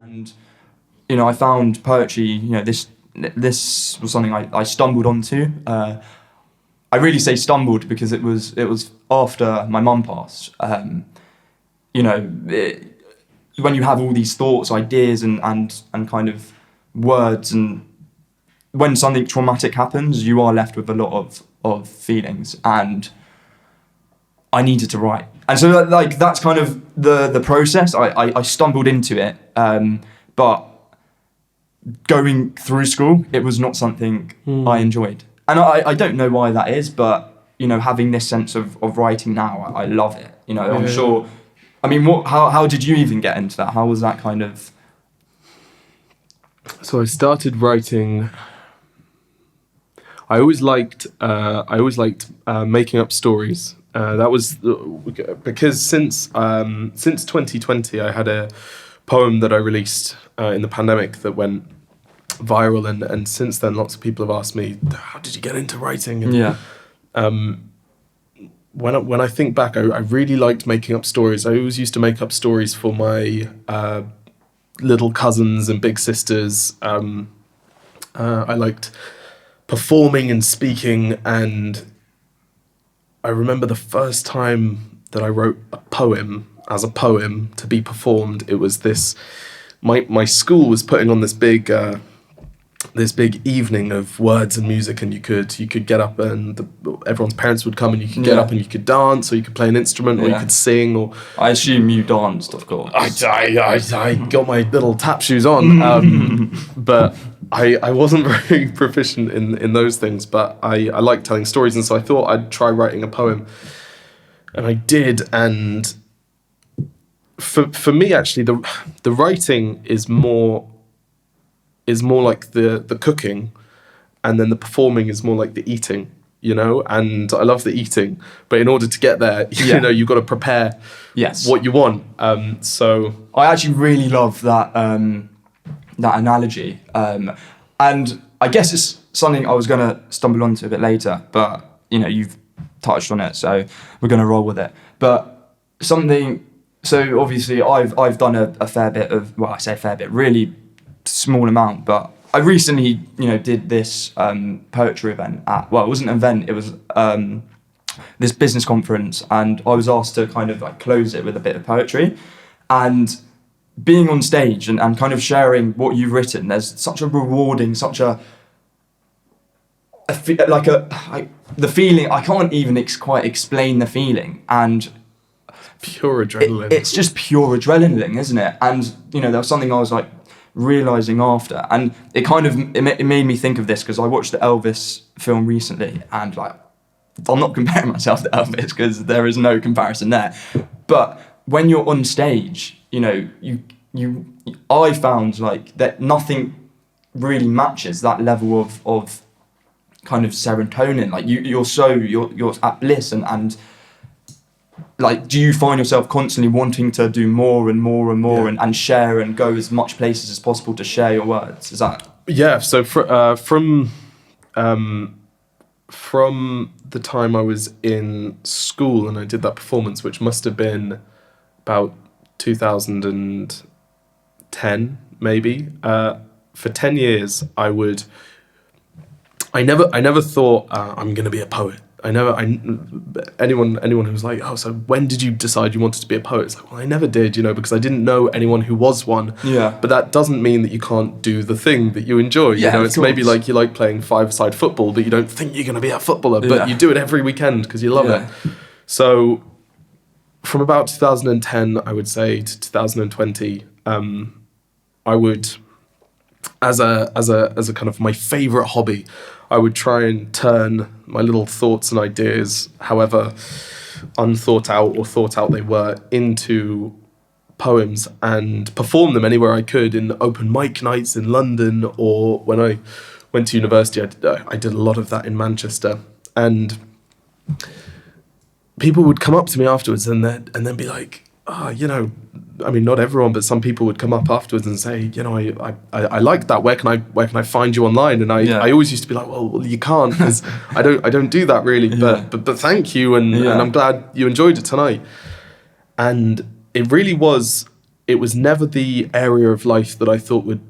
And I found poetry. This was something I stumbled onto. I really say stumbled because it was after my mum passed. When you have all these thoughts, ideas, and kind of words, and when something traumatic happens, you are left with a lot of feelings, and I needed to write. And so that's kind of the process. I stumbled into it, but going through school, it was not something I enjoyed. And I don't know why that is, but having this sense of writing now, I love it. I'm sure. I mean, how did you even get into that? How was that kind of? So I started writing. I always liked making up stories. That was because since 2020, I had a poem that I released in the pandemic that went viral, and since then, lots of people have asked me, "How did you get into writing?" And, when I think back, I really liked making up stories. I always used to make up stories for my little cousins and big sisters. I liked performing and speaking, and I remember the first time that I wrote a poem as a poem to be performed. It was this. My school was putting on this big evening of words and music, and you could get up, and everyone's parents would come, and you could get up and you could dance, or you could play an instrument, or you could sing. Or I assume you danced, of course. I got my little tap shoes on, but I wasn't very proficient in those things. But I like telling stories, and so I thought I'd try writing a poem, and I did. And for me, actually, the writing is more like the cooking, and then the performing is more like the eating, and I love the eating, but in order to get there, you've got to prepare what you want. So I actually really love that analogy, and I guess it's something I was going to stumble onto a bit later, but you've touched on it, so we're going to roll with it. But so obviously I've done a fair bit of, well, I say a fair bit, really small amount, but I recently did this poetry event it wasn't an event, it was this business conference, and I was asked to kind of close it with a bit of poetry. And being on stage and kind of sharing what you've written, there's such a rewarding, the feeling, I can't even quite explain the feeling, and pure adrenaline. It's just pure adrenaline, isn't it? And there was something I was realizing after, and it kind of it made me think of this because I watched the Elvis film recently, and I'm not comparing myself to Elvis because there is no comparison there, but when you're on stage, I found that nothing really matches that level of kind of serotonin. You're at bliss, and do you find yourself constantly wanting to do more and more and more, and share and go as much places as possible to share your words? Is that? Yeah. So from the time I was in school and I did that performance, which must have been about 2010, maybe. For 10 years, I never thought I'm going to be a poet. Anyone who's like, oh, so when did you decide you wanted to be a poet? It's like, well, I never did, because I didn't know anyone who was one. Yeah. But that doesn't mean that you can't do the thing that you enjoy. It's maybe like you like playing five-a-side football, but you don't think you're going to be a footballer, but you do it every weekend because you love it. So from about 2010, I would say, to 2020, I would, as a kind of my favorite hobby, I would try and turn my little thoughts and ideas, however unthought out or thought out they were, into poems and perform them anywhere I could in open mic nights in London, or when I went to university, I did a lot of that in Manchester. And people would come up to me afterwards and then be like, I mean, not everyone, but some people would come up afterwards and say, I like that. Where can I find you online? And I always used to be like, well, you can't, because I don't do that really. But thank you, and I'm glad you enjoyed it tonight. And it really was it was never the area of life that I thought would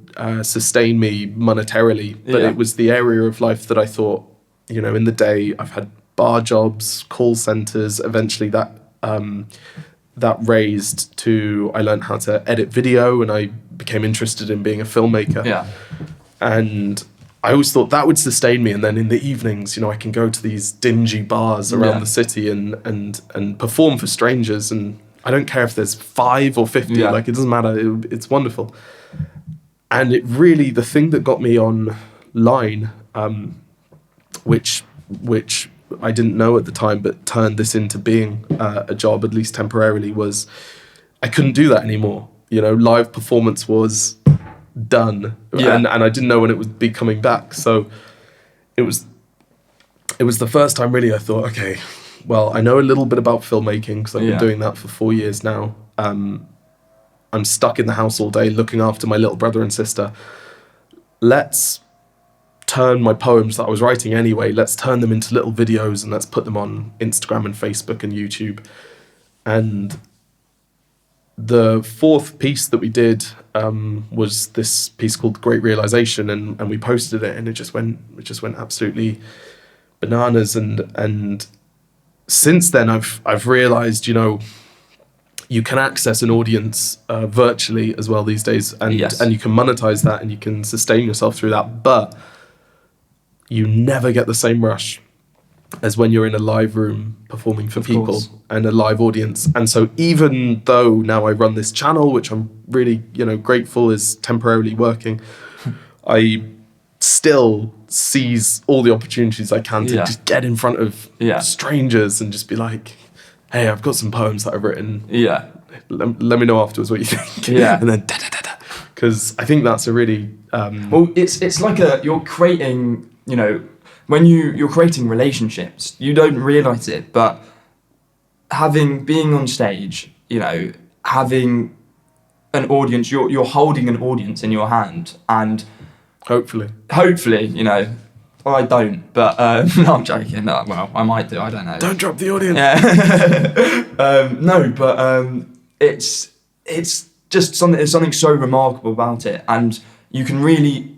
sustain me monetarily, but it was the area of life that I thought, in the day I've had bar jobs, call centers. Eventually that raised to, I learned how to edit video, and I became interested in being a filmmaker. Yeah. And I always thought that would sustain me. And then in the evenings, I can go to these dingy bars around the city and perform for strangers. And I don't care if there's 5 or 50, like, it doesn't matter. It's wonderful. And it really, the thing that got me online, which I didn't know at the time, but turned this into being a job, at least temporarily, was I couldn't do that anymore. Live performance was done, and I didn't know when it would be coming back. So it was the first time really I thought, okay, well, I know a little bit about filmmaking because I've been doing that for 4 years now. I'm stuck in the house all day looking after my little brother and sister. Let's turn my poems that I was writing anyway, let's turn them into little videos and let's put them on Instagram and Facebook and YouTube. And the 4th piece that we did was this piece called Great Realisation, and we posted it, and it just went absolutely bananas. And since then I've realised, you can access an audience virtually as well these days, and you can monetize that and you can sustain yourself through that, but you never get the same rush as when you're in a live room performing for people and a live audience. And so even though now I run this channel, which I'm really, grateful is temporarily working, I still seize all the opportunities I can to just get in front of strangers and just be like, hey, I've got some poems that I've written. Yeah. Let me know afterwards what you think. Yeah. And then because I think that's a really well, it's like you're creating, when you're creating relationships, you don't realise it, but being on stage, having an audience, you're holding an audience in your hand, and hopefully, well, I don't, but no, I'm joking. No, well, I might do. I don't know. Don't drop the audience. Yeah. No, but it's just something. There's something so remarkable about it, and you can really.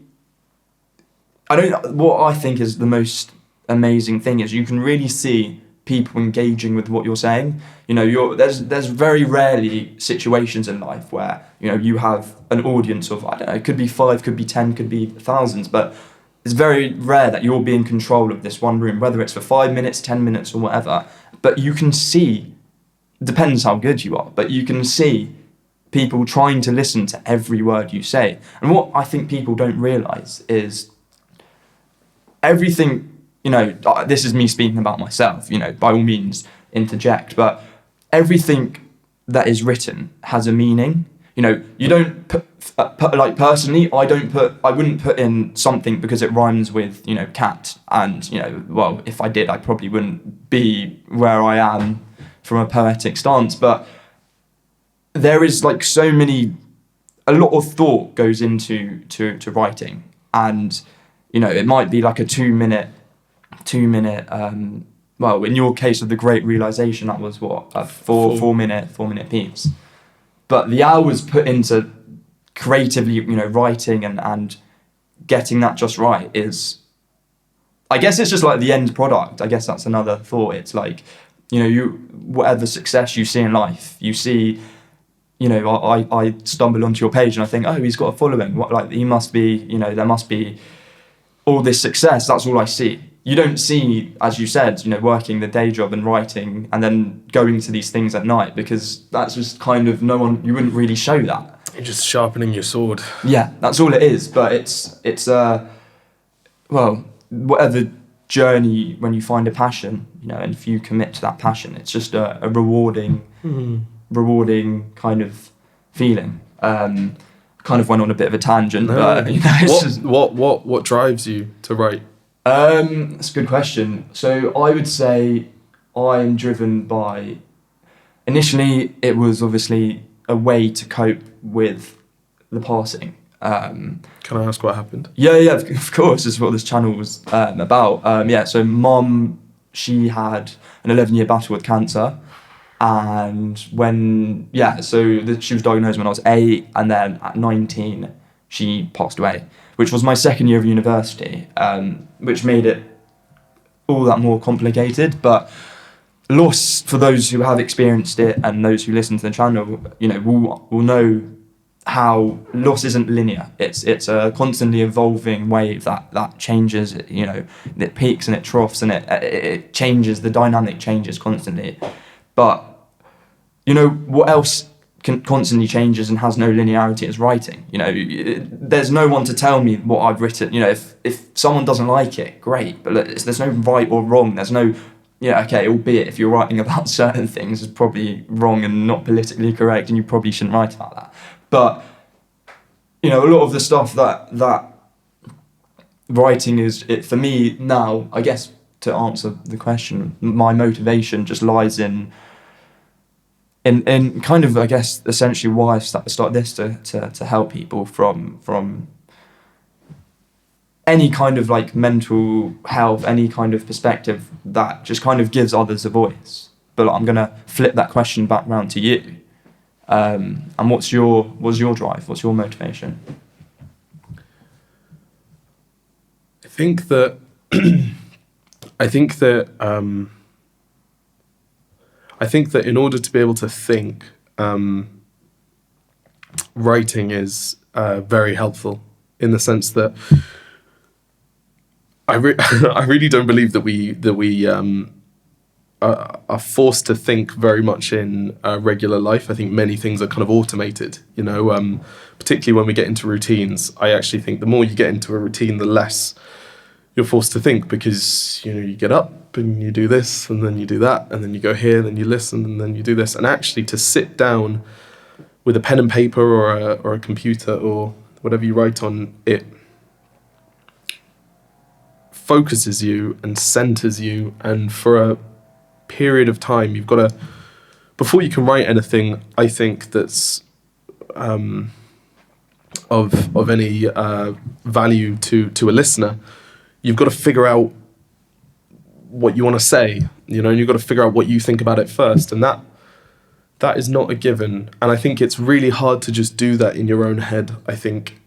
What I think is the most amazing thing is you can really see people engaging with what you're saying. There's very rarely situations in life where you have an audience of, I don't know, it could be 5, could be 10, could be thousands, but it's very rare that you'll be in control of this one room, whether it's for 5 minutes, 10 minutes, or whatever. But you can see, depends how good you are, but you can see people trying to listen to every word you say. And what I think people don't realise is everything, this is me speaking about myself, by all means interject, but everything that is written has a meaning. You don't put like, personally, I wouldn't put in something because it rhymes with, cat, and, well, if I did, I probably wouldn't be where I am from a poetic stance, but there is like a lot of thought goes into writing, and, it might be like a 2 minute, well, in your case of the Great Realisation, that was what, a 4 minute piece. But the hours put into creatively, writing and getting that just right is, I guess it's just like the end product. I guess that's another thought. It's like, whatever success you see in life, you see, I stumble onto your page and I think, oh, he's got a following. He must be, there must be all this success. That's all I see. You don't see, as you said, working the day job and writing and then going to these things at night, because that's just kind of you wouldn't really show that. You're just sharpening your sword. Yeah, that's all it is. But it's well, whatever journey, when you find a passion, and if you commit to that passion, it's just a rewarding kind of feeling. Kind of went on a bit of a tangent, but it's what drives you to write? That's a good question. So I would say I'm driven by, initially it was obviously a way to cope with the passing. Can I ask what happened? Yeah, of course. This is what this channel was about. So Mum, she had an 11-year battle with cancer, And she was diagnosed when I was 8, and then at 19 she passed away, which was my second year of university, which made it all that more complicated. But loss, for those who have experienced it and those who listen to the channel, will know how loss isn't linear. It's a constantly evolving wave that changes. It peaks and it troughs, and it changes. The dynamic changes constantly. But what else constantly changes and has no linearity is writing. There's no one to tell me what I've written. If someone doesn't like it, great, but there's no right or wrong. There's no albeit if you're writing about certain things, it's probably wrong and not politically correct, and you probably shouldn't write about that. But a lot of the stuff that writing is, for me now, I guess, to answer the question, my motivation just lies in kind of, I guess, essentially why I start this to help people from any kind of like mental health, any kind of perspective that just kind of gives others a voice. But I'm gonna flip that question back round to you. And what's your drive? What's your motivation? I think that in order to be able to think, writing is very helpful, in the sense that I really don't believe that we are forced to think very much in regular life. I think many things are kind of automated, particularly when we get into routines. I actually think the more you get into a routine, the less you're forced to think, because you get up and you do this, and then you do that, and then you go here, then you listen, and then you do this. And actually to sit down with a pen and paper or a computer or whatever you write on, it focuses you and centers you, and for a period of time you've got to, before you can write anything, I think, that's of any value to a listener, you've got to figure out what you want to say, and you've got to figure out what you think about it first, and that is not a given. And I think it's really hard to just do that in your own head. I think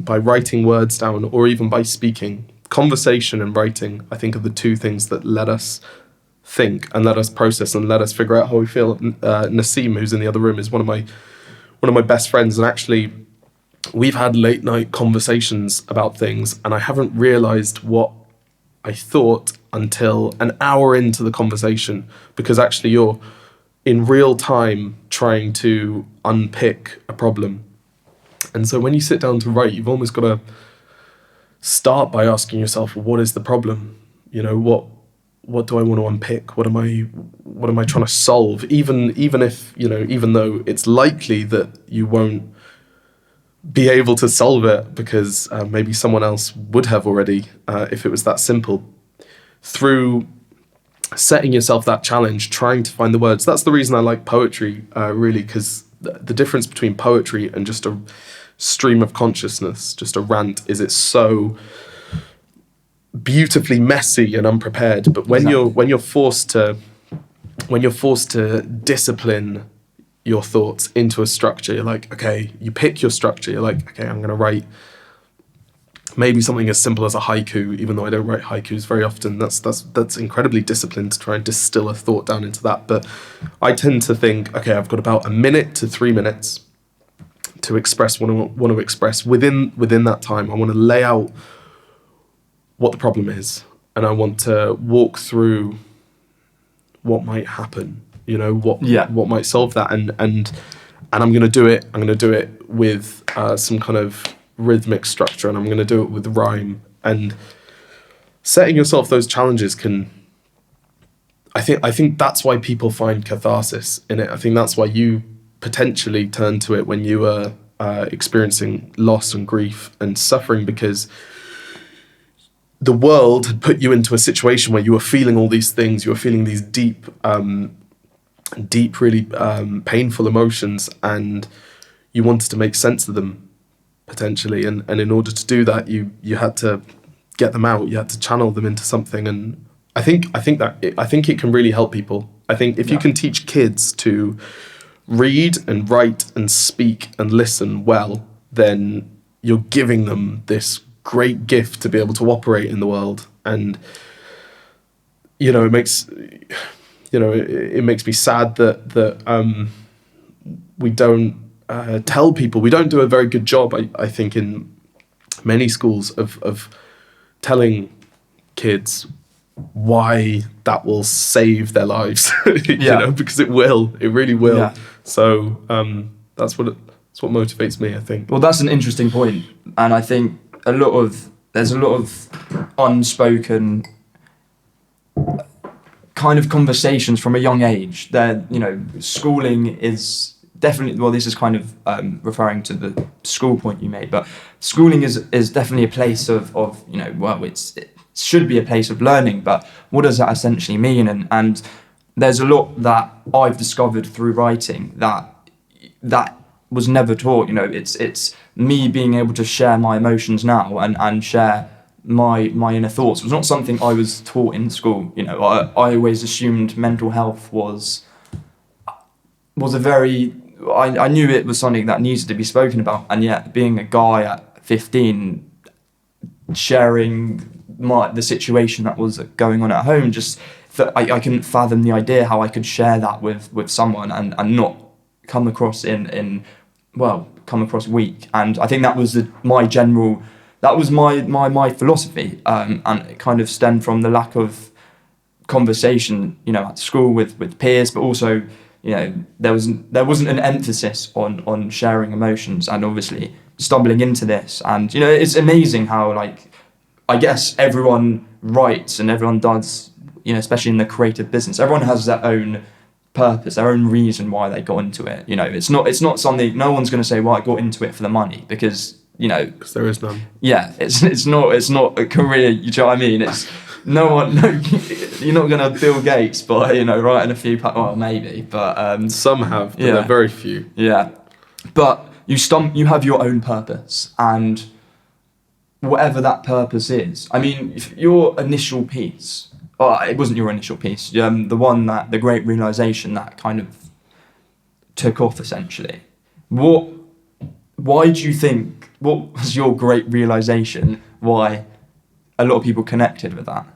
by writing words down, or even by speaking, conversation and writing, I think, are the two things that let us think and let us process and let us figure out how we feel. Nassim, who's in the other room, is one of my best friends, and actually we've had late night conversations about things, and I haven't realized what I thought until an hour into the conversation, because actually you're in real time trying to unpick a problem. And so when you sit down to write, you've almost got to start by asking yourself, well, what is the problem? What do I want to unpick? What am I trying to solve? Even though it's likely that you won't be able to solve it, because maybe someone else would have already, if it was that simple. Through setting yourself that challenge, trying to find the words. That's the reason I like poetry, really, because the difference between poetry and just a stream of consciousness, just a rant, is it's so beautifully messy and unprepared. But when you're forced to discipline your thoughts into a structure, you're like, okay, you pick your structure, you're like, okay, I'm going to write maybe something as simple as a haiku, even though I don't write haikus very often. That's incredibly disciplined to try and distill a thought down into that. But I tend to think, okay, I've got about 1 minute to 3 minutes to express what I want to express. Within that time, I want to lay out what the problem is, and I want to walk through what might happen, what might solve that, and I'm going to do it. I'm going to do it with some kind of rhythmic structure, and I'm going to do it with rhyme. And setting yourself those challenges can, I think that's why people find catharsis in it. I think that's why you potentially turn to it when you were experiencing loss and grief and suffering, because the world had put you into a situation where you were feeling all these things. You were feeling these deep, really painful emotions, and you wanted to make sense of them, potentially. And in order to do that, you had to get them out. You had to channel them into something. And I think it can really help people. I think if you can teach kids to read and write and speak and listen well, then you're giving them this great gift to be able to operate in the world. And it makes me sad that we don't tell people. We don't do a very good job, I think, in many schools of telling kids why that will save their lives. Because it really will. Yeah. So that's what motivates me, I think. Well, that's an interesting point, and I think there's a lot of unspoken kind of conversations from a young age. That schooling is definitely, well, this is kind of referring to the school point you made, but schooling is definitely a place of it should be a place of learning, but what does that essentially mean? And there's a lot that I've discovered through writing that was never taught. It's me being able to share my emotions now and share my inner thoughts. It was not something I was taught in school. I always assumed mental health was a very, I knew it was something that needed to be spoken about, and yet being a guy at 15 sharing the situation that was going on at home, just I couldn't fathom the idea how I could share that with someone and not come across come across weak. And I think that was my philosophy, and it kind of stemmed from the lack of conversation at school with peers, but also there wasn't an emphasis on sharing emotions, and obviously stumbling into this. And it's amazing how I guess everyone writes and everyone does, especially in the creative business, everyone has their own purpose, their own reason why they got into it. It's not something, no one's going to say, well, I got into it for the money, because because there is none. Yeah, it's not a career. You know what I mean? It's no, you're not going to Bill Gates by writing a few. Well, maybe, but some have, but they're very few. Yeah, but you have your own purpose, and whatever that purpose is. I mean, if your initial piece, it wasn't your initial piece, the one that the Great Realisation that kind of took off essentially. Why do you think? What was your Great Realisation? Why a lot of people connected with that?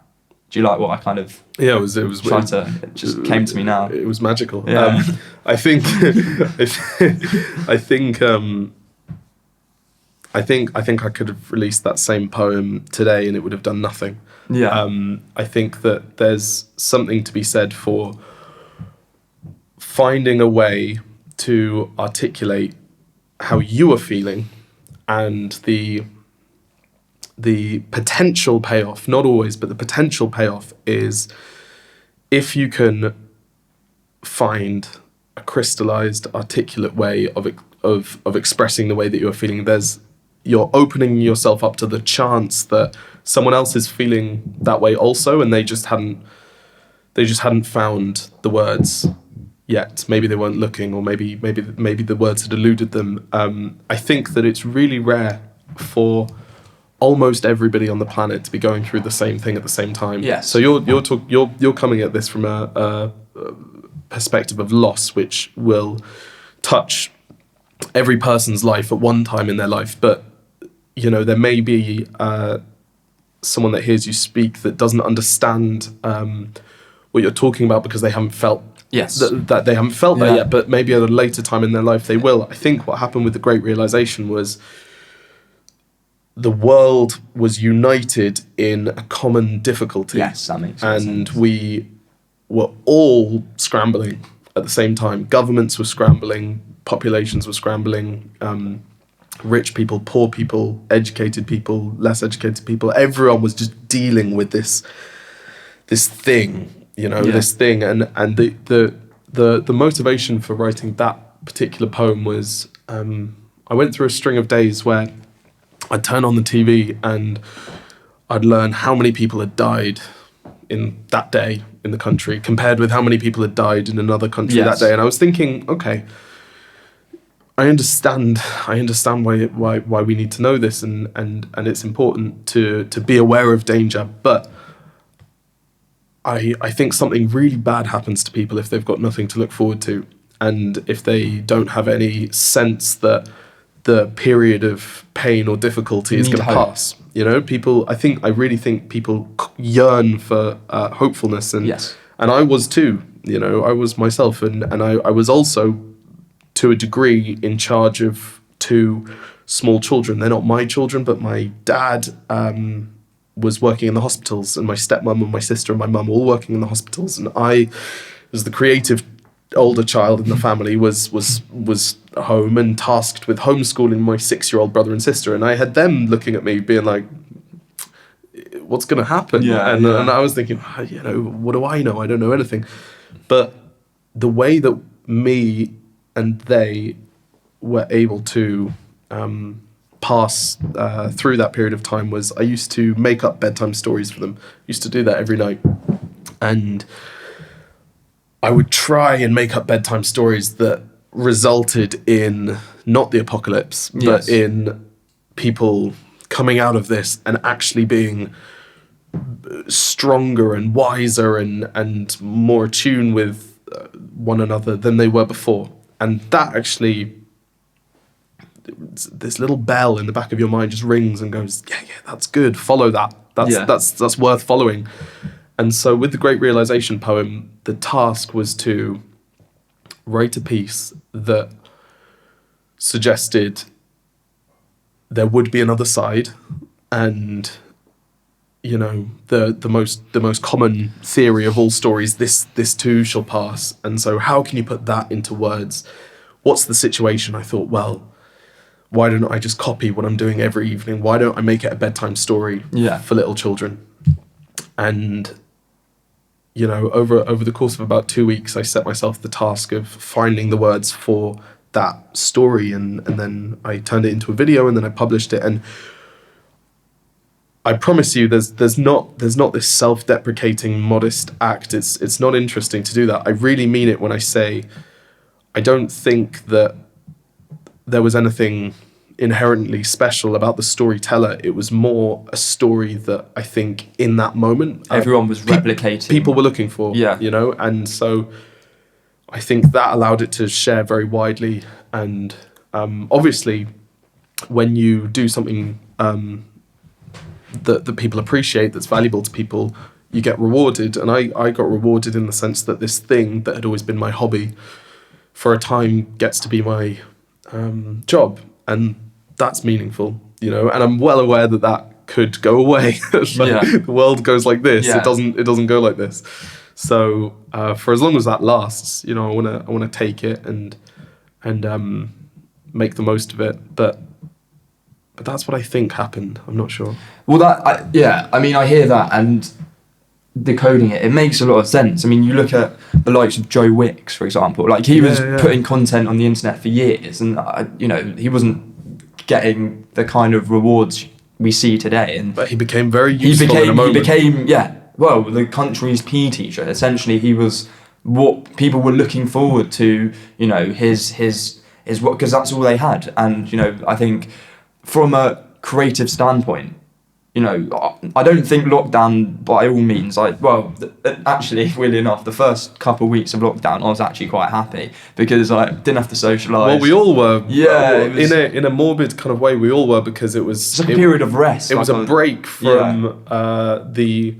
Do you like what I kind of? Yeah, it just came to me now. It was magical. Yeah. I think I could have released that same poem today and it would have done nothing. Yeah. I think that there's something to be said for finding a way to articulate how you are feeling, and the potential payoff, not always, but the potential payoff is if you can find a crystallized, articulate way of expressing the way that you're feeling, you're opening yourself up to the chance that someone else is feeling that way also, and they just hadn't found the words yet. Maybe they weren't looking, or maybe the words had eluded them. I think that it's really rare for almost everybody on the planet to be going through the same thing at the same time. Yes. So you're coming at this from a perspective of loss, which will touch every person's life at one time in their life. But there may be someone that hears you speak that doesn't understand what you're talking about because they haven't felt. Yes. That they haven't felt that yet, but maybe at a later time in their life they will. I think what happened with the Great Realisation was the world was united in a common difficulty. Yes, that makes sense. And we were all scrambling at the same time. Governments were scrambling, populations were scrambling, rich people, poor people, educated people, less educated people. Everyone was just dealing with this thing. This thing, and the motivation for writing that particular poem was I went through a string of days where I'd turn on the TV and I'd learn how many people had died in that day in the country compared with how many people had died in another country that day, and I was thinking, okay, I understand why we need to know this, and it's important to be aware of danger, but I think something really bad happens to people if they've got nothing to look forward to, and if they don't have any sense that the period of pain or difficulty is Need going to hope. pass. You know, people. I really think people yearn for hopefulness, and Yes. and I was too. You know, I was myself, and I was also, to a degree, in charge of two small children. They're not my children, but my dad was working in the hospitals, and my stepmom and my sister and my mum all working in the hospitals, and I, as the creative older child in the family, was home and tasked with homeschooling my 6-year-old brother and sister, and I had them looking at me being like, what's going to happen? And I was thinking, you know, what do I know? I don't know anything. But the way that me and they were able to pass through that period of time was, I used to make up bedtime stories for them. I used to do that every night. And I would try and make up bedtime stories that resulted in not the apocalypse, but in people coming out of this and actually being stronger and wiser and more attuned with one another than they were before. And that actually, this little bell in the back of your mind just rings and goes, yeah, that's good. Follow that. That's worth following. And so with the Great Realisation poem, the task was to write a piece that suggested there would be another side, and you know, the most common theory of all stories, this too shall pass. And so how can you put that into words? What's the situation? I thought, well, why don't I just copy what I'm doing every evening? Why don't I make it a bedtime story for little children? And you know, over the course of about 2 weeks, I set myself the task of finding the words for that story, and then I turned it into a video, and then I published it. And I promise you, there's not this self-deprecating, modest act. It's not interesting to do that. I really mean it when I say I don't think that there was anything inherently special about the storyteller. It was more a story that I think in that moment Everyone was replicating. People were looking for, you know, and so I think that allowed it to share very widely. And obviously, when you do something that people appreciate, that's valuable to people, you get rewarded. And I got rewarded in the sense that this thing that had always been my hobby for a time gets to be my job, and that's meaningful, you know. And I'm well aware that could go away. The world goes like this. It doesn't go like this. So for as long as that lasts, you know, I wanna take it and make the most of it. But that's what I think happened. I'm not sure. Well, I mean, I hear that, and decoding it makes a lot of sense. I mean, you look at the likes of Joe Wicks, for example. Like, he was putting content on the internet for years, and you know, he wasn't getting the kind of rewards we see today. But he became very useful in a moment. He became, well, the country's PE teacher. Essentially, he was what people were looking forward to. You know, his what, because that's all they had. And you know, I think from a creative standpoint, you know, I don't think lockdown by all means, actually, weirdly enough, the first couple of weeks of lockdown, I was actually quite happy because I didn't have to socialise. Well, we all were. Yeah. In a morbid kind of way, we all were, because it was... It's like a period of rest. It was a break from the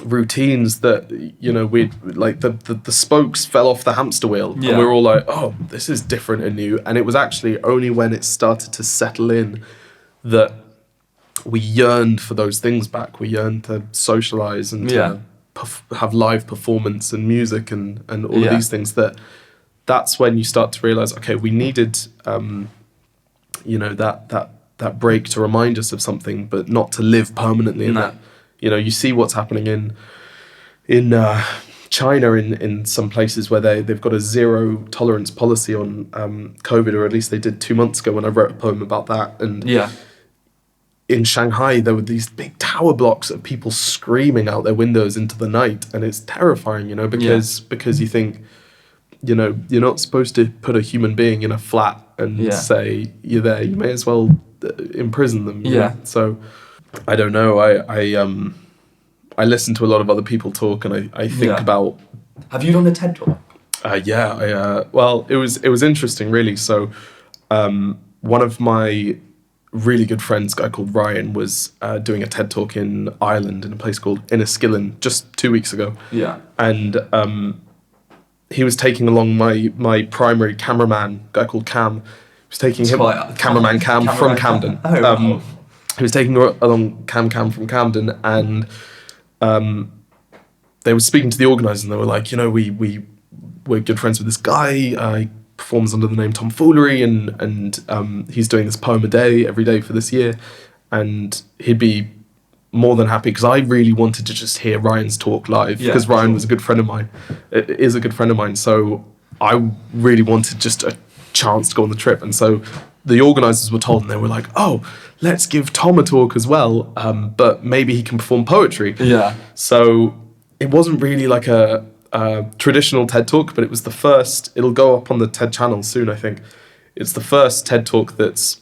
routines that, you know, the spokes fell off the hamster wheel, and we were all like, oh, this is different and new. And it was actually only when it started to settle in that we yearned for those things back. We yearned to socialise and to have live performance and music and all of these things. That's when you start to realise, okay, we needed, you know, that break to remind us of something, but not to live permanently in that. You know, you see what's happening in China, in some places where they've got a zero tolerance policy on COVID, or at least they did 2 months ago when I wrote a poem about that. And in Shanghai, there were these big tower blocks of people screaming out their windows into the night, and it's terrifying, you know, because you think, you know, you're not supposed to put a human being in a flat and say you're there. You may as well imprison them. You know? So I don't know. I listen to a lot of other people talk, and I think Yeah. about. Have you done a TED talk? Well, it was interesting, really. So, one of my really good friends, a guy called Ryan, was doing a TED talk in Ireland in a place called Enniskillen just 2 weeks ago. Yeah. And he was taking along my primary cameraman, a guy called Cam. He was taking him cameraman Cam from Camden. Oh, wow. He was taking along Cam from Camden, and they were speaking to the organisers, and they were like, we're good friends with this guy. He performs under the name Tom Foolery, and he's doing this poem a day every day for this year, and he'd be more than happy, because I really wanted to just hear Ryan's talk live, because Ryan was a good friend of mine, is a good friend of mine. So I really wanted just a chance to go on the trip, and so the organisers were told, and they were like, "Oh, let's give Tom a talk as well, but maybe he can perform poetry." Yeah. So it wasn't really like a traditional TED talk, but it was the first. It'll go up on the TED channel soon, I think. It's the first TED talk that's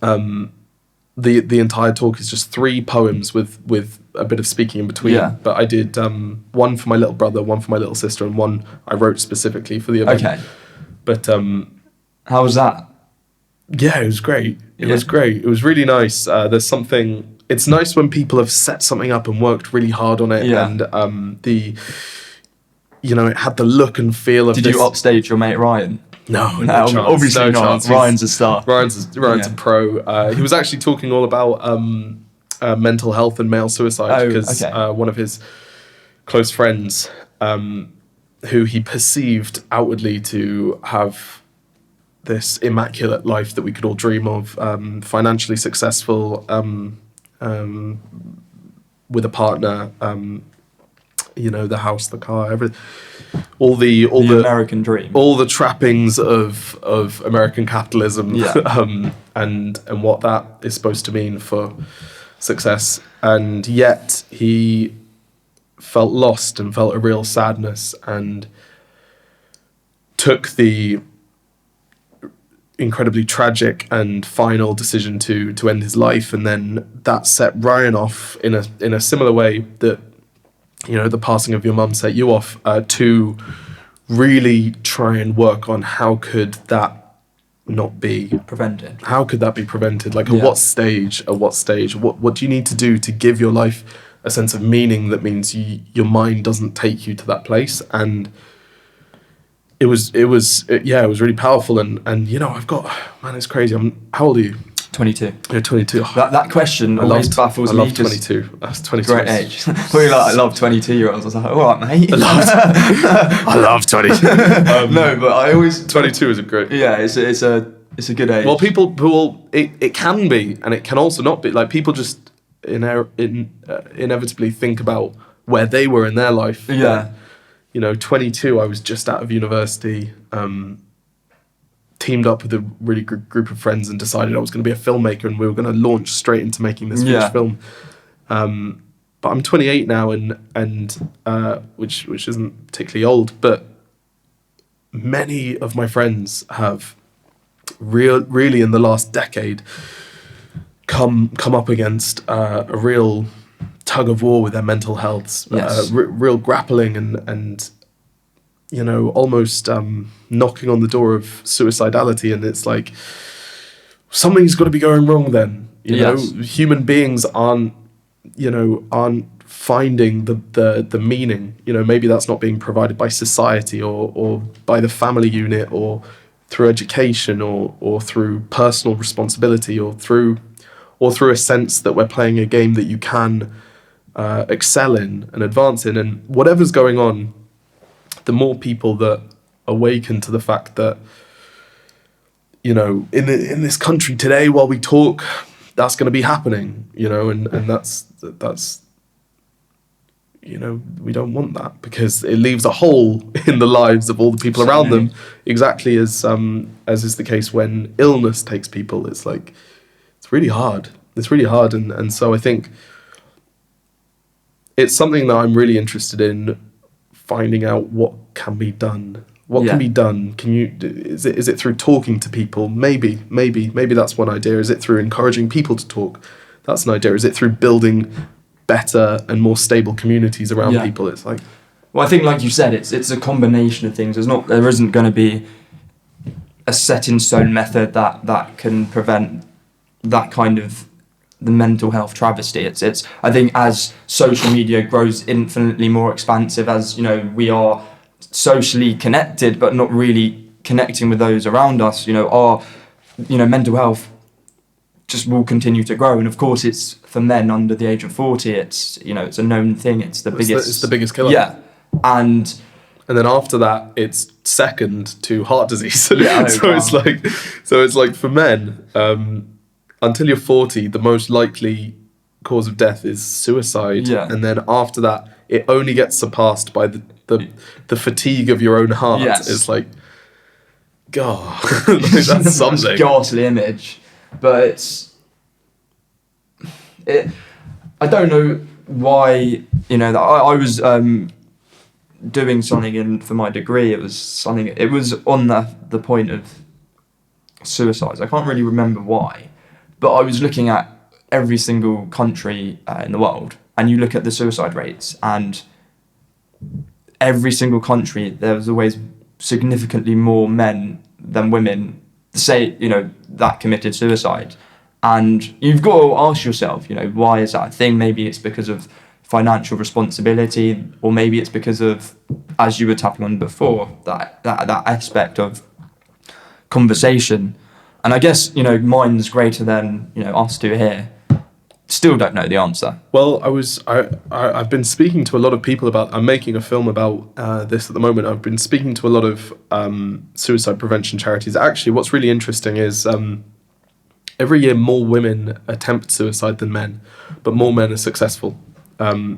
the entire talk is just 3 poems with a bit of speaking in between. Yeah. But I did one for my little brother, one for my little sister, and one I wrote specifically for the event. Okay. But How was that? yeah, it was great. It Yeah. was great. It was really nice. There's something. It's nice when people have set something up and worked really hard on it, Yeah. and it had the look and feel of. Did this. you upstage your mate Ryan? No, No, chance, obviously no not. chance. Ryan's a star. Ryan's Yeah. a pro. He was actually talking all about mental health and male suicide, Oh, because okay. one of his close friends, who he perceived outwardly to have this immaculate life that we could all dream of, financially successful, with a partner, the house, the car, everything, all the American dream. all the trappings of American capitalism, Yeah. and what that is supposed to mean for success, and yet he felt lost and felt a real sadness, and took the incredibly tragic and final decision to end his life. And then that set Ryan off in a similar way that the passing of your mum set you off, to really try and work on how could that not be Prevented. how could that be prevented, like at Yeah. what stage, what do you need to do to give your life a sense of meaning that means your mind doesn't take you to that place. And it was really powerful, and it's crazy. How old are you? 22. You're 22. That question always baffles I me. love 'cause 22. That's 22. Great age. Probably like, I love 22-year-olds. I was like, all right, mate. I love 22. No, but I always 22 is a great. Yeah, it's a good age. Well, people who will, it can be, and it can also not be. Like, people just inevitably think about where they were in their life. Yeah. 22, I was just out of university, teamed up with a really good group of friends and decided I was going to be a filmmaker, and we were going to launch straight into making this huge film. But I'm 28 now, and which isn't particularly old, but many of my friends have really in the last decade come up against a real tug of war with their mental health, Yes. real grappling and almost knocking on the door of suicidality. And it's like, something's got to be going wrong then. Yes. Human beings aren't finding the meaning. Maybe that's not being provided by society or by the family unit or through education or through personal responsibility or through a sense that we're playing a game that you can excel in and advance in. And whatever's going on, the more people that awaken to the fact that, in this country today, while we talk, that's going to be happening, and that's we don't want that, because it leaves a hole in the lives of all the people around them, exactly as is the case when illness takes people. It's like, it's really hard. And so I think it's something that I'm really interested in finding out what can be done. What can be done? Is it through talking to people? Maybe that's one idea. Is it through encouraging people to talk? That's an idea. Is it through building better and more stable communities around Yeah. people. It's like, Well, I think, like you said, it's a combination of things. There isn't going to be a set in stone method that can prevent that kind of the mental health travesty. It's I think as social media grows infinitely more expansive, as we are socially connected but not really connecting with those around us, our mental health just will continue to grow. And of course, it's for men under the age of 40. It's it's a known thing. It's the biggest killer. Yeah, and then after that, it's second to heart disease. Yeah, so it's like for men, until you're 40, the most likely cause of death is suicide. Yeah. And then after that, it only gets surpassed by the fatigue of your own heart. Yes. It's like, God, that's something. a ghastly image, but I don't know why. That I was doing something for my degree. It was on the point of suicides. I can't really remember why, but I was looking at every single country in the world, and you look at the suicide rates, and every single country there was always significantly more men than women that committed suicide. And you've got to ask yourself, why is that a thing? Maybe it's because of financial responsibility, or maybe it's because of, as you were tapping on before, that aspect of conversation. And I guess mine's greater than us two here. Still don't know the answer. Well, I've been speaking to a lot of people about. I'm making a film about this at the moment. I've been speaking to a lot of suicide prevention charities. Actually, what's really interesting is every year more women attempt suicide than men, but more men are successful.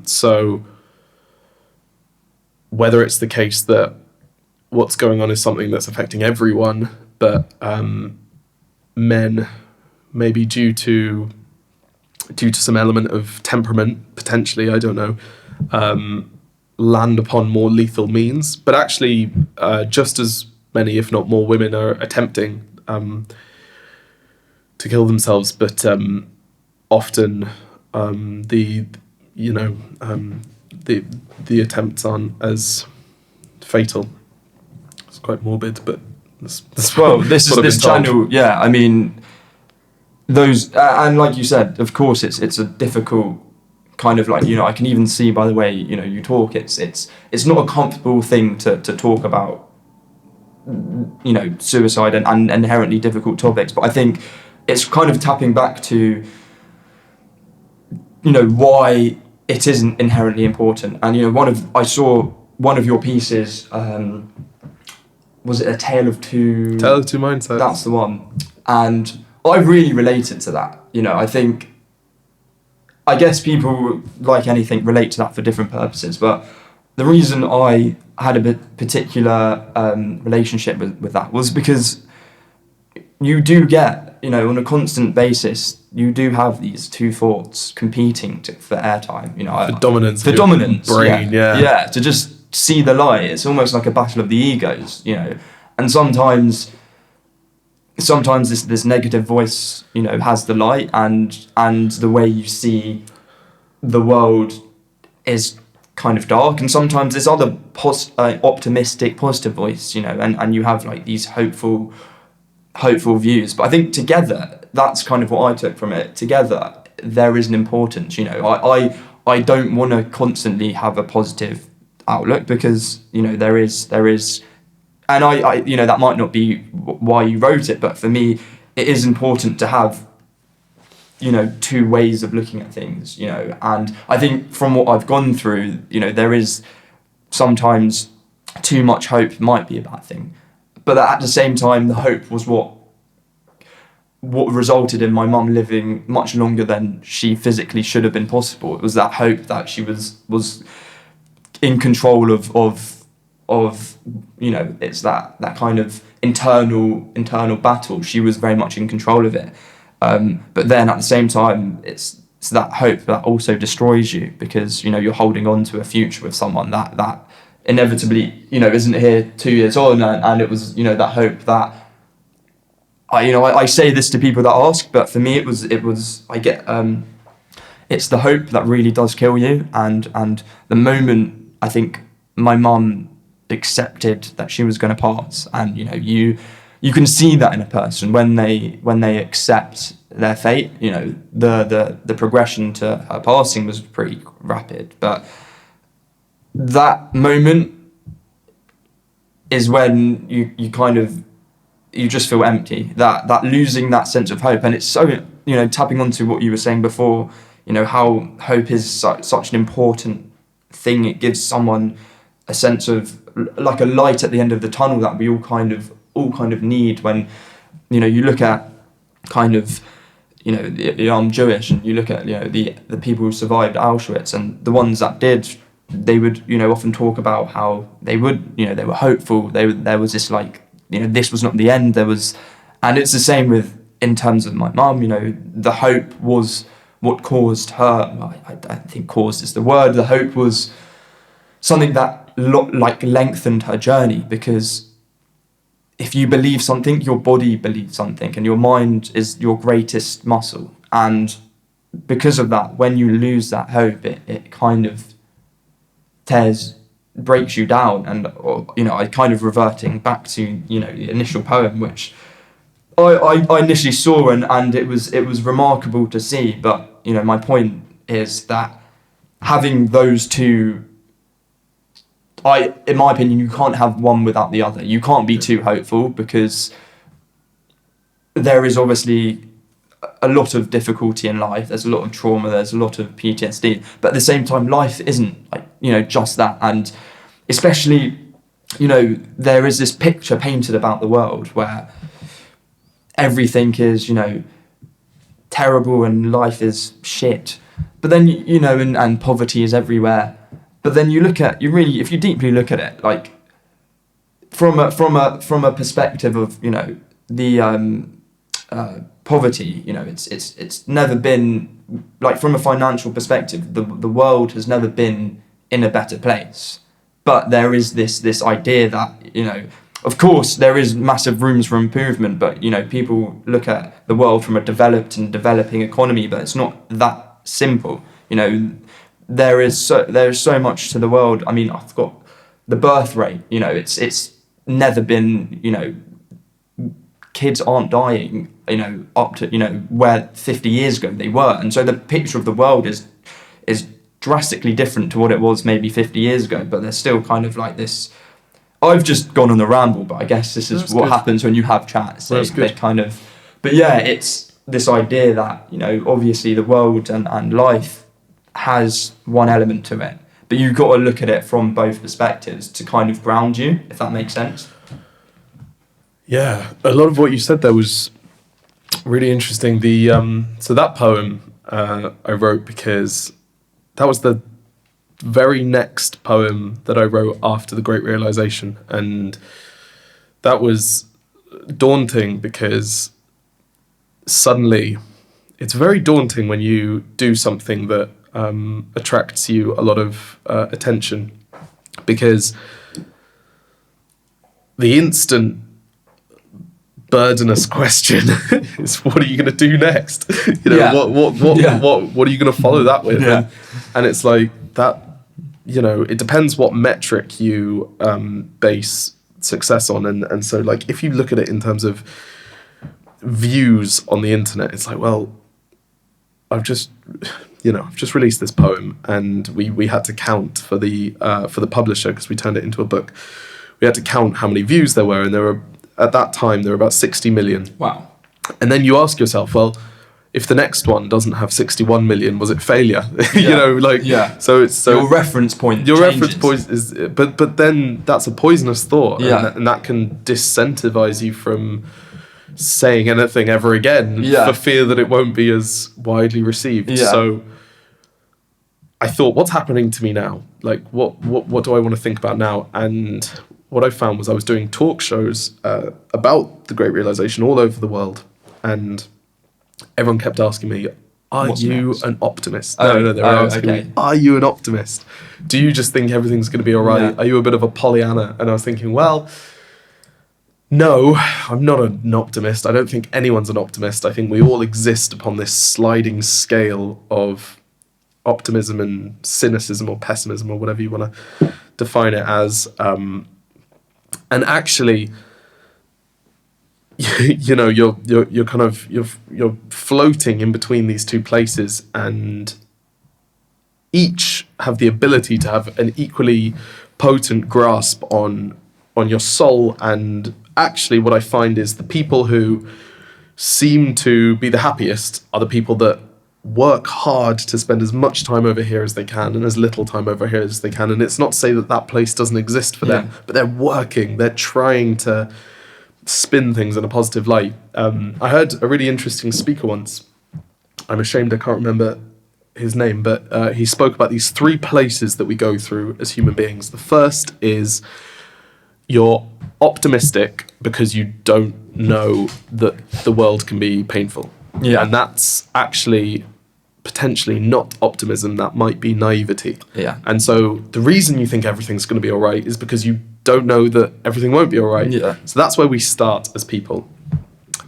So whether it's the case that what's going on is something that's affecting everyone, but men, maybe due to some element of temperament, potentially, I don't know, land upon more lethal means. But actually, just as many, if not more, women are attempting to kill themselves, but often the attempts aren't as fatal. It's quite morbid, but that's this is channel. Yeah, I mean, those and like you said, of course, it's a difficult kind of I can even see by the way you talk. It's not a comfortable thing to talk about. Suicide and inherently difficult topics, but I think it's kind of tapping back to why it isn't inherently important. And I saw one of your pieces, was it A Tale of Two Mindsets? That's the one. And I really related to that. I guess people, like anything, relate to that for different purposes, but the reason I had a particular relationship with that was because you do get, on a constant basis, you do have these two thoughts competing for airtime. For dominance. For dominance. Brain, yeah. Yeah, to just see the light. It's almost like a battle of the egos, And sometimes this negative voice, has the light, and the way you see the world is kind of dark. And sometimes this other optimistic, positive voice, and you have these hopeful views. But I think together, that's kind of what I took from it. Together, there is an importance. I don't want to constantly have a positive outlook, because there is, and I that might not be why you wrote it, but for me, it is important to have two ways of looking at things. And I think from what I've gone through, there is sometimes too much hope might be a bad thing. But at the same time, the hope was what resulted in my mum living much longer than she physically should have been possible. It was that hope that she was in control of it's that kind of internal battle. She was very much in control of it. But then at the same time, it's that hope that also destroys you, because you're holding on to a future with someone that inevitably isn't here 2 years on, and it was that hope that I say this to people that ask, but for me it was I get it's the hope that really does kill you. And the moment I think my mum accepted that she was going to pass, and you can see that in a person when they accept their fate. The progression to her passing was pretty rapid, but that moment is when you just feel empty, that losing that sense of hope. And it's so, tapping onto what you were saying before, how hope is such an important thing. It gives someone a sense of like a light at the end of the tunnel that we all kind of need. When you look at I'm Jewish, and you look at the people who survived Auschwitz, and the ones that did, they would often talk about how they were hopeful. There was this this was not the end. And it's the same in terms of my mum. The hope was what caused her. Well, I don't think caused is the word. The hope was something that lengthened her journey, because if you believe something, your body believes something, and your mind is your greatest muscle. And because of that, when you lose that hope, it kind of breaks you down. And I kind of reverting back to the initial poem, which I initially saw, and it was remarkable to see. But my point is that having those two, in my opinion, you can't have one without the other. You can't be too hopeful, because there is obviously a lot of difficulty in life. There's a lot of trauma. There's a lot of PTSD. But at the same time, life isn't just that. And especially, there is this picture painted about the world where everything is, terrible and life is shit. But then, and poverty is everywhere. But then if you deeply look at it, like from a perspective of the poverty, it's never been, like, from a financial perspective, the world has never been in a better place. But there is this idea that of course there is massive rooms for improvement, but people look at the world from a developed and developing economy, but it's not that simple. There is so much to the world. I mean, I've got the birth rate. It's never been. Kids aren't dying. Up to where 50 years ago they were, and so the picture of the world is drastically different to what it was maybe 50 years ago. But there's still kind of like this. I've just gone on a ramble, but I guess this is what happens when you have chats. They kind of. But yeah, it's this idea that obviously the world and life has one element to it, but you've got to look at it from both perspectives to kind of ground you, if that makes sense. Yeah, a lot of what you said there was really interesting. So that poem I wrote because that was the very next poem that I wrote after the Great Realisation, and that was daunting because suddenly it's very daunting when you do something that attracts you a lot of attention, because the instant burdenous question is, what are you going to do next? What are you going to follow that with? Yeah. And it's like that, it depends what metric you base success on. And so, like, if you look at it in terms of views on the internet, it's like, well, I've just released this poem, and we had to count for the publisher, because we turned it into a book. We had to count how many views there were, and at that time there were about 60 million. Wow. And then you ask yourself, well, if the next one doesn't have 61 million, was it failure? Yeah. So it's your reference point. Your changes. reference point is, but then that's a poisonous thought, Yeah. and that can disincentivize you from saying anything ever again, for fear that it won't be as widely received. Yeah. So I thought, what's happening to me now? Like, what do I want to think about now? And what I found was I was doing talk shows about the Great Realisation all over the world, and everyone kept asking me, are you an optimist? No, they were asking me, are you an optimist? Do you just think everything's going to be all right? Yeah. Are you a bit of a Pollyanna? And I was thinking, well, no, I'm not an optimist. I don't think anyone's an optimist. I think we all exist upon this sliding scale of optimism and cynicism or pessimism or whatever you want to define it as. And actually, you know, you're kind of you're floating in between these two places, and each have the ability to have an equally potent grasp on your soul. And actually, what I find is the people who seem to be the happiest are the people that work hard to spend as much time over here as they can and as little time over here as they can. And it's not to say that that place doesn't exist for them, but they're working, they're trying to spin things in a positive light. I heard a really interesting speaker once. I'm ashamed I can't remember his name, but he spoke about these 3 places that we go through as human beings. The first is you're optimistic because you don't know that the world can be painful. Yeah. And that's actually potentially not optimism, that might be naivety. Yeah. And so the reason you think everything's going to be all right is because you don't know that everything won't be all right. Yeah. So that's where we start as people.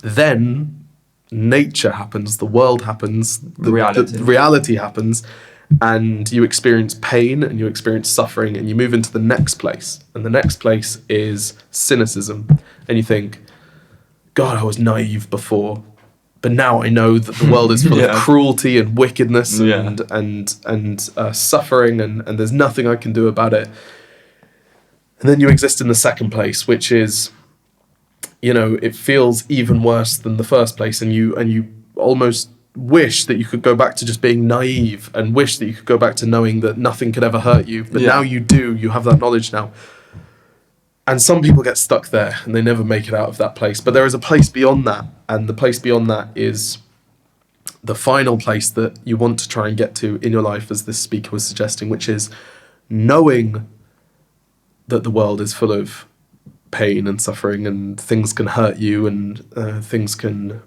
Then nature happens, the world happens, the reality happens, and you experience pain and you experience suffering, and you move into the next place. And the next place is cynicism. And you think, God, I was naive before, but now I know that the world is full of cruelty and wickedness and suffering, and there's nothing I can do about it. And then you exist in the second place, which is, you know, it feels even worse than the first place, and you almost wish that you could go back to just being naive, and wish that you could go back to knowing that nothing could ever hurt you. But now you do, you have that knowledge now. And some people get stuck there and they never make it out of that place. But there is a place beyond that, and the place beyond that is the final place that you want to try and get to in your life, as this speaker was suggesting, which is knowing that the world is full of pain and suffering, and things can hurt you, and things can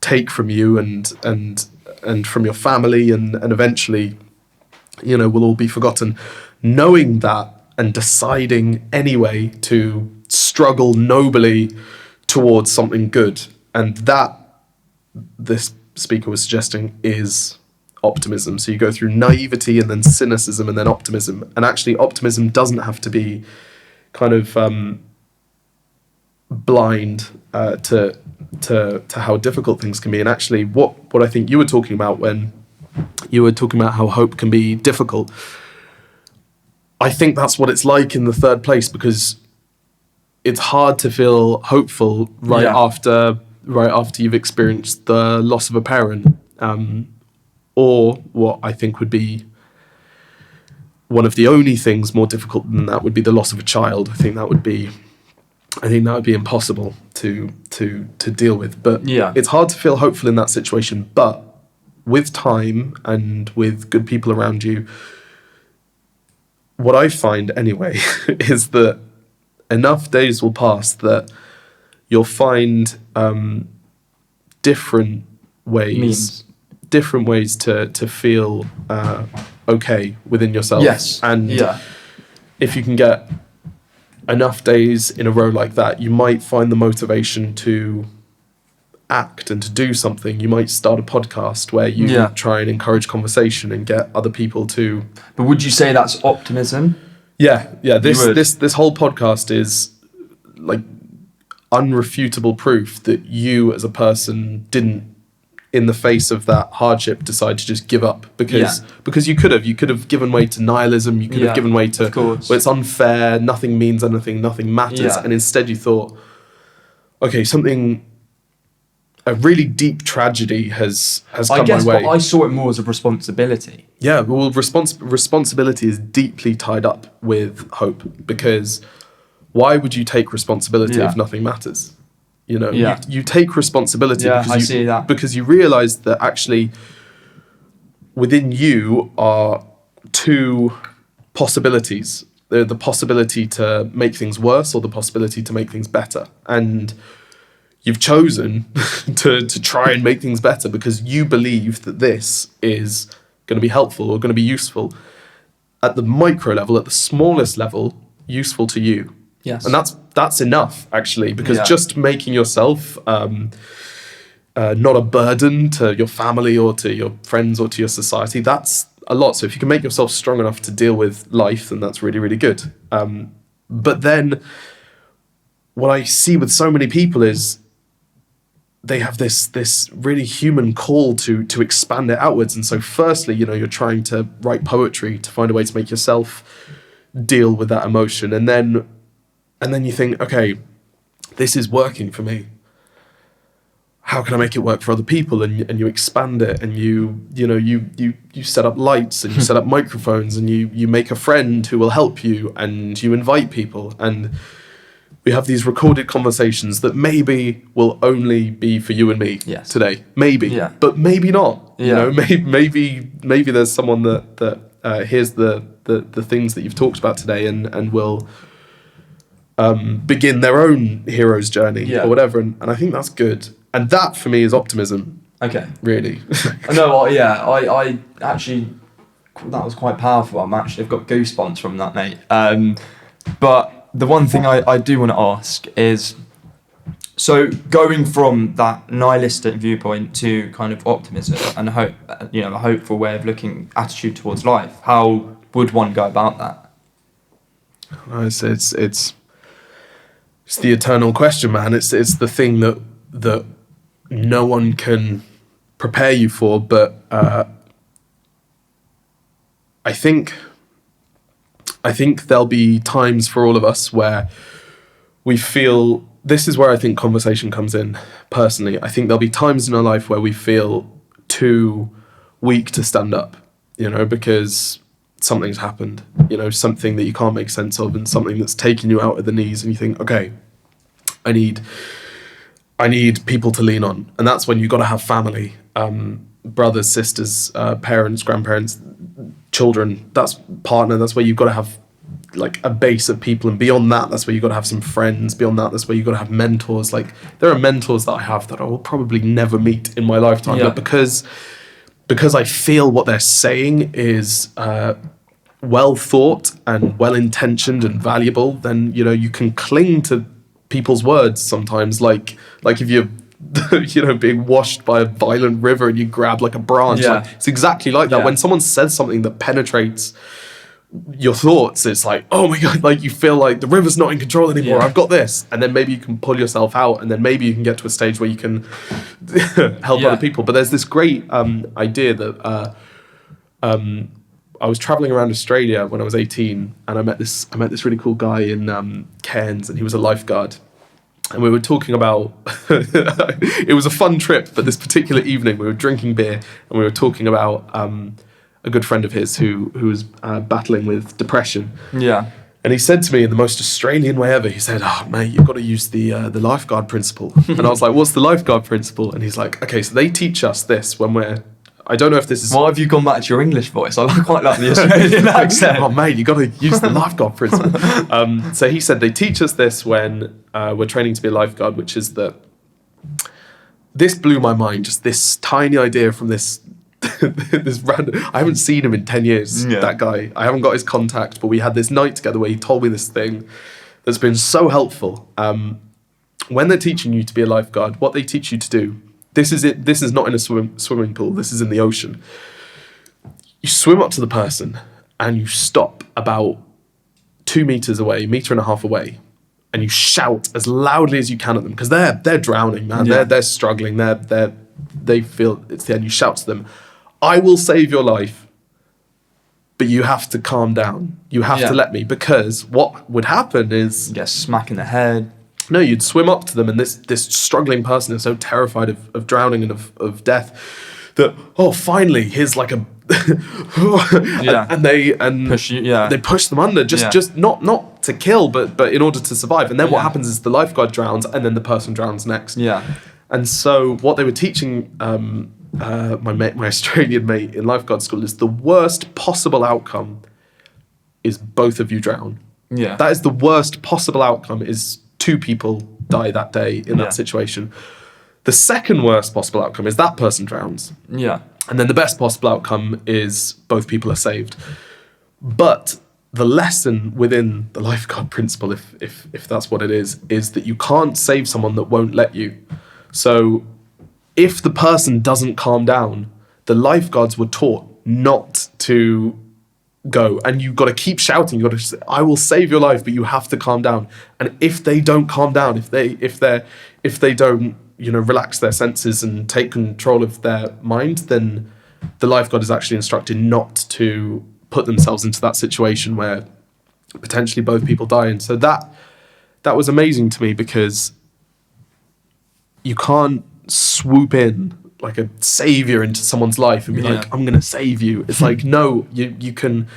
take from you and from your family, and eventually, you know, will all be forgotten. Knowing that and deciding anyway to struggle nobly towards something good. And that, this speaker was suggesting, is optimism. So you go through naivety and then cynicism and then optimism. And actually optimism doesn't have to be kind of blind to how difficult things can be. And actually what I think you were talking about when you were talking about how hope can be difficult, I think that's what it's like in the third place, because it's hard to feel hopeful right after you've experienced the loss of a parent, or what I think would be one of the only things more difficult than that would be the loss of a child. I think that would be impossible to deal with. But it's hard to feel hopeful in that situation. But with time and with good people around you, what I find anyway is that enough days will pass that you'll find different ways to feel okay within yourself. Yes. And if you can get enough days in a row like that, you might find the motivation to act and to do something. You might start a podcast where you try and encourage conversation and get other people to... But would you say that's optimism? Yeah. This whole podcast is like unrefutable proof that you as a person didn't, in the face of that hardship, decide to just give up, because you could have given way to nihilism, you could have given way to, well, it's unfair, nothing means anything, nothing matters, and instead you thought, okay, a really deep tragedy has come my way. But I saw it more as a responsibility. Yeah, well, responsibility is deeply tied up with hope, because why would you take responsibility if nothing matters? You know, you take responsibility because you realize that actually within you are 2 possibilities. The possibility to make things worse or the possibility to make things better. And you've chosen to try and make things better because you believe that this is going to be helpful or going to be useful at the micro level, at the smallest level, useful to you. Yes. And that's enough, actually, because just making yourself not a burden to your family or to your friends or to your society, that's a lot. So if you can make yourself strong enough to deal with life, then that's really, really good. But then what I see with so many people is they have this really human call to expand it outwards. And so firstly, you're trying to write poetry to find a way to make yourself deal with that emotion. And then you think, okay, this is working for me. How can I make it work for other people? And you expand it, and you set up lights, and you set up microphones, and you make a friend who will help you, and you invite people, and we have these recorded conversations that maybe will only be for you and me today. Maybe, but maybe not. Maybe there's someone that hears the things that you've talked about today and will begin their own hero's journey or whatever. And I think that's good. And that for me is optimism. Okay. Really. I actually, that was quite powerful. I've got goosebumps from that, mate. But the one thing I do want to ask is, so going from that nihilistic viewpoint to kind of optimism and hope, a hopeful way of looking, attitude towards life, how would one go about that? It's the eternal question, man. It's the thing that no one can prepare you for, but I think there'll be times for all of us where we feel, this is where I think conversation comes in personally. I think there'll be times in our life where we feel too weak to stand up, because something's happened, something that you can't make sense of, and something that's taken you out of the knees, and you think, okay, I need people to lean on. And that's when you've got to have family, brothers, sisters, parents, grandparents, children, that's partner. That's where you've got to have like a base of people. And beyond that, that's where you've got to have some friends. Beyond that, that's where you've got to have mentors. Like, there are mentors that I have that I will probably never meet in my lifetime. But because I feel what they're saying is well thought and well intentioned and valuable, then you can cling to people's words sometimes, like if you're being washed by a violent river and you grab like a branch. It's exactly like that. When someone says something that penetrates your thoughts, it's like, oh my god, like you feel like the river's not in control anymore. I've got this. And then maybe you can pull yourself out, and then maybe you can get to a stage where you can help other people. But there's this great idea that I was traveling around Australia when I was 18, and I met this really cool guy in Cairns, and he was a lifeguard. And we were talking about, it was a fun trip, but this particular evening we were drinking beer, and we were talking about a good friend of his who was battling with depression. Yeah. And he said to me in the most Australian way ever, he said, "Oh, mate, you've got to use the lifeguard principle." And I was like, "What's the lifeguard principle?" And he's like, "Okay, so they teach us this when we're..." I don't know if this is... Why have you gone back to your English voice? I quite like the Australian accent. Oh, mate, you got to use the lifeguard principle. So he said they teach us this when we're training to be a lifeguard, which is that... This blew my mind, just this tiny idea from this random... I haven't seen him in 10 years, that guy. I haven't got his contact, but we had this night together where he told me this thing that's been so helpful. When they're teaching you to be a lifeguard, what they teach you to do... This is not in a swimming pool. This is in the ocean. You swim up to the person and you stop about 2 meters away, 1.5 meters away, and you shout as loudly as you can at them, because they're drowning, man. They're struggling. They feel it's the end. You shout to them, "I will save your life, but you have to calm down. You have to let me," because what would happen is... You get a smack in the head. No, you'd swim up to them, and this struggling person is so terrified of drowning and of death that, oh, finally, here's like a... and they push you, they push them under, just not to kill, but in order to survive. And then what happens is the lifeguard drowns, and then the person drowns next. Yeah. And so what they were teaching my Australian mate in lifeguard school is the worst possible outcome is both of you drown. Yeah. That is the worst possible outcome, is 2 people die that day in that situation. The second worst possible outcome is that person drowns. Yeah. And then the best possible outcome is both people are saved. But the lesson within the lifeguard principle, if that's what it is that you can't save someone that won't let you. So if the person doesn't calm down, the lifeguards were taught not to go, and you've got to keep shouting. You've got to say, I will save your life, but you have to calm down. And if they don't calm down, if they don't, relax their senses and take control of their mind, then the lifeguard is actually instructed not to put themselves into that situation where potentially both people die. And so that was amazing to me, because you can't swoop in like a savior into someone's life and be like, I'm gonna save you. It's like, no, you can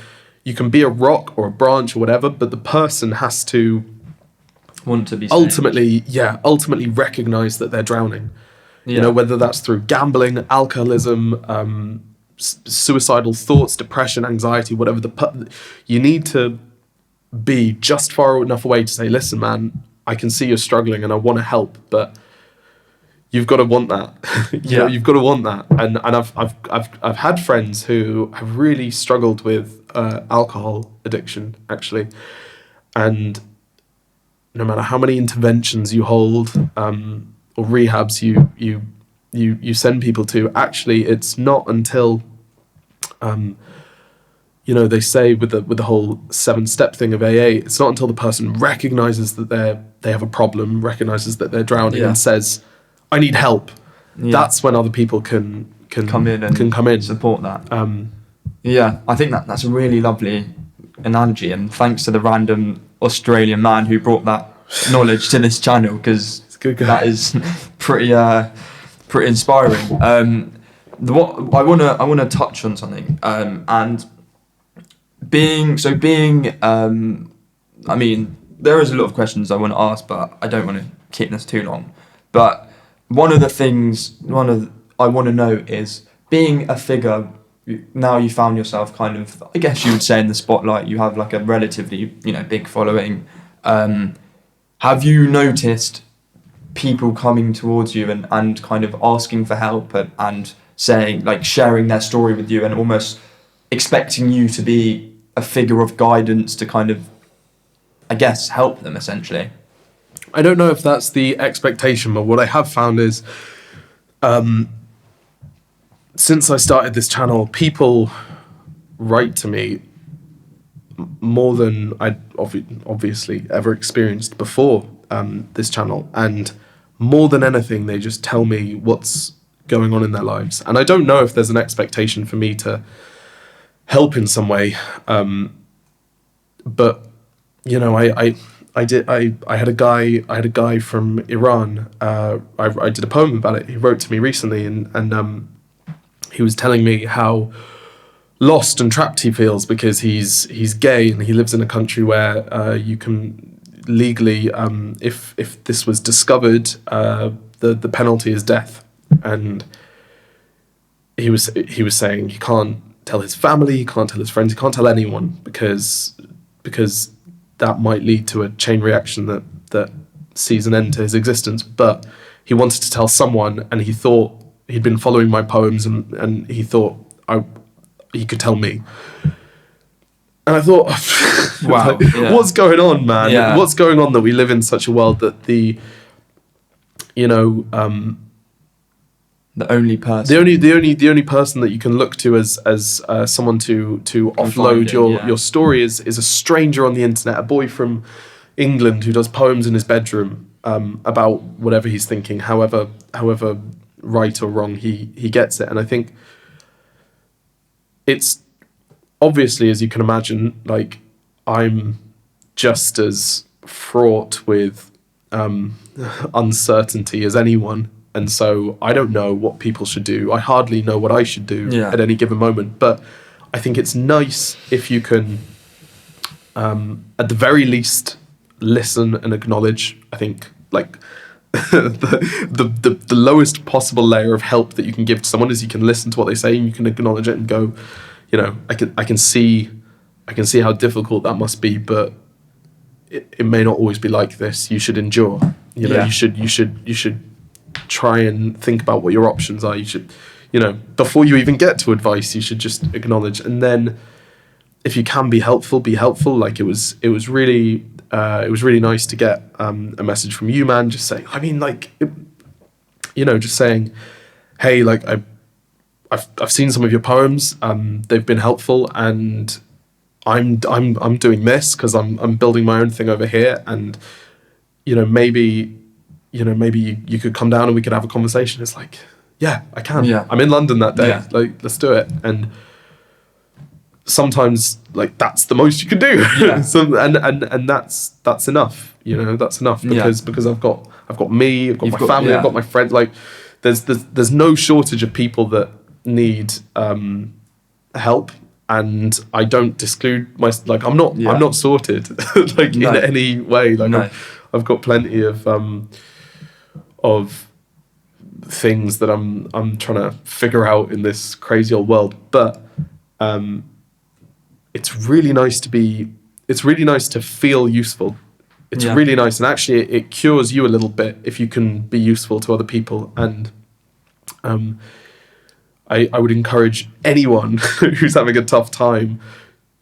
be a rock or a branch or whatever, but the person has to want to be saved. ultimately recognize that they're drowning. Whether that's through gambling, alcoholism, suicidal thoughts, depression, anxiety, whatever. You need to be just far enough away to say, listen, man, I can see you're struggling and I want to help, but you've got to want that. You've got to want that. And I've had friends who have really struggled with alcohol addiction, actually. And no matter how many interventions you hold or rehabs you send people to, actually, it's not until they say with the whole 7-step thing of AA, it's not until the person recognizes that they have a problem, recognizes that they're drowning, and says, I need help. That's when other people can come in and support that. I think that's a really lovely analogy, and thanks to the random Australian man who brought that knowledge to this channel, because that is pretty inspiring. What I want to touch on something, and being I mean, there is a lot of questions I want to ask, but I don't want to keep this too long. But one of the things I want to know is, being a figure, now you found yourself kind of, I guess you would say, in the spotlight. You have like a relatively big following. Have you noticed people coming towards you and kind of asking for help and saying, like, sharing their story with you and almost expecting you to be a figure of guidance to kind of, I guess, help them essentially? I don't know if that's the expectation, but what I have found is, since I started this channel, people write to me more than I'd obviously ever experienced before this channel, and more than anything, they just tell me what's going on in their lives. And I don't know if there's an expectation for me to help in some way, but I had a guy from Iran. I did a poem about it. He wrote to me recently, and he was telling me how lost and trapped he feels because he's gay and he lives in a country where you can legally, if this was discovered, the penalty is death. And he was saying he can't tell his family, he can't tell his friends, he can't tell anyone because that might lead to a chain reaction that sees an end to his existence. But he wanted to tell someone, and he thought he'd been following my poems, and he thought he could tell me. And I thought, wow, what's going on, man? Yeah. What's going on that we live in such a world that the only person that you can look to as someone to offload your story is a stranger on the internet, a boy from England who does poems in his bedroom about whatever he's thinking, however right or wrong he gets it. And I think it's obviously, as you can imagine, like, I'm just as fraught with uncertainty as anyone. And so I don't know what people should do. I hardly know what I should do at any given moment. But I think it's nice if you can, at the very least, listen and acknowledge. I think, like, the lowest possible layer of help that you can give to someone is you can listen to what they say and you can acknowledge it and go, I can see how difficult that must be, but it may not always be like this. You should endure. You should try and think about what your options are. You should, before you even get to advice, you should just acknowledge. And then if you can be helpful, be helpful. Like, it was really nice to get a message from you, man, just saying, just saying, hey, like I've seen some of your poems, they've been helpful, and I'm doing this because I'm building my own thing over here, and maybe you could come down and we could have a conversation. It's like, yeah, I can. Yeah. I'm in London that day. Yeah. Like, let's do it. And sometimes, like, that's the most you can do. Yeah. and that's enough. That's enough because I've got me, I've got my family, I've got my friends. Like, there's no shortage of people that need help, and I don't exclude I'm not sorted like in any way. Like, I've got plenty of things that I'm trying to figure out in this crazy old world, but it's really nice to feel useful. It's really nice, and actually it cures you a little bit if you can be useful to other people. And I would encourage anyone who's having a tough time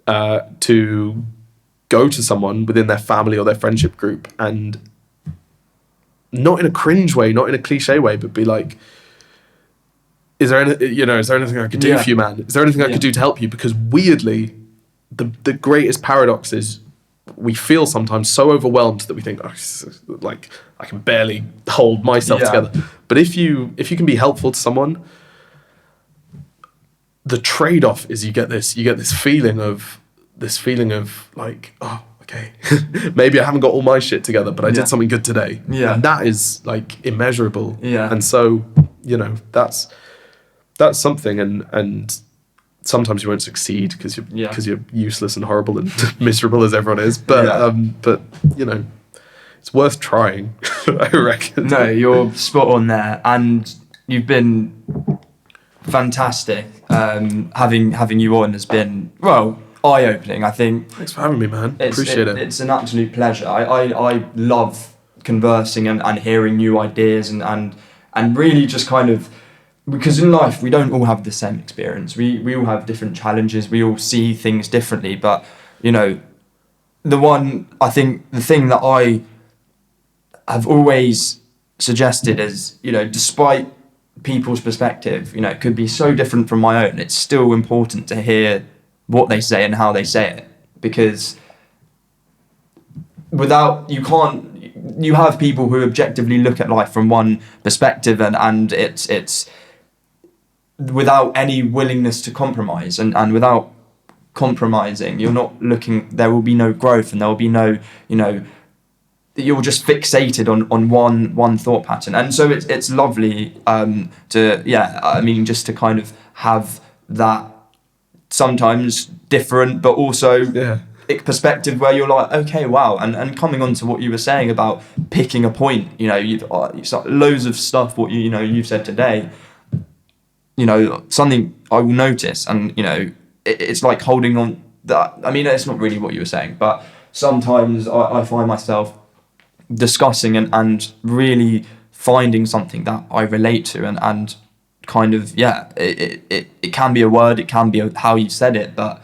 to go to someone within their family or their friendship group, and not in a cringe way, not in a cliche way, but be like, is there anything I could do for you, man? Is there anything I could do to help you? Because weirdly, the greatest paradox is we feel sometimes so overwhelmed that we think, like, I can barely hold myself together. But if you can be helpful to someone, the trade-off is you get this feeling of like, oh, okay, maybe I haven't got all my shit together, but I did something good today. Yeah. And that is like immeasurable. Yeah. And so, that's something, and sometimes you won't succeed because you're useless and horrible and miserable as everyone is. But it's worth trying, I reckon. No, you're spot on there, and you've been fantastic. Having you on has been, well, eye-opening, I think. Thanks for having me, man. Appreciate it. It's an absolute pleasure. I love conversing and hearing new ideas and really just kind of, because in life we don't all have the same experience. We all have different challenges. We all see things differently. But the thing that I have always suggested is, despite people's perspective, it could be so different from my own, it's still important to hear what they say and how they say it, because you have people who objectively look at life from one perspective, and it's without any willingness to compromise, and without compromising, there will be no growth, and there will be no, you're just fixated on one thought pattern. And so it's lovely just to kind of have that sometimes different but also perspective where you're like, okay, wow. And coming on to what you were saying about picking a point, you've loads of stuff what you've said today, something I will notice, and it's like holding on that. I mean, it's not really what you were saying, but sometimes I find myself discussing and really finding something that I relate to, and kind of, it can be a word, it can be how you said it, but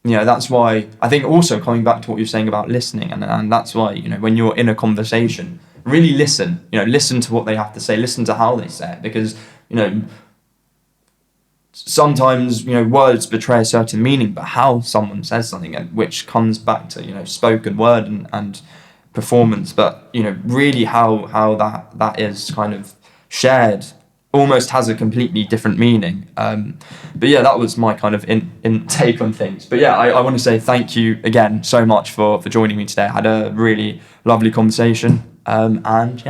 that's why I think, also coming back to what you're saying about listening, and that's why, when you're in a conversation, really listen to what they have to say, listen to how they say it, because sometimes words betray a certain meaning, but how someone says something, and which comes back to spoken word and performance, but really how that is kind of shared almost has a completely different meaning. But that was my kind of in take on things. But I want to say thank you again so much for joining me today. I had a really lovely conversation, and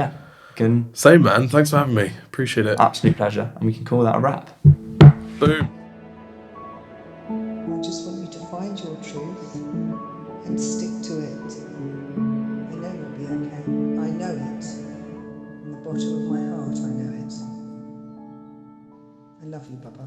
same, man. Thanks for having me. Appreciate it. Absolute pleasure, and we can call that a wrap. Boom. I just want you to find your truth and stick to it. I know you'll be okay. I know it. From the bottom of my heart, I know it. I love you, Baba.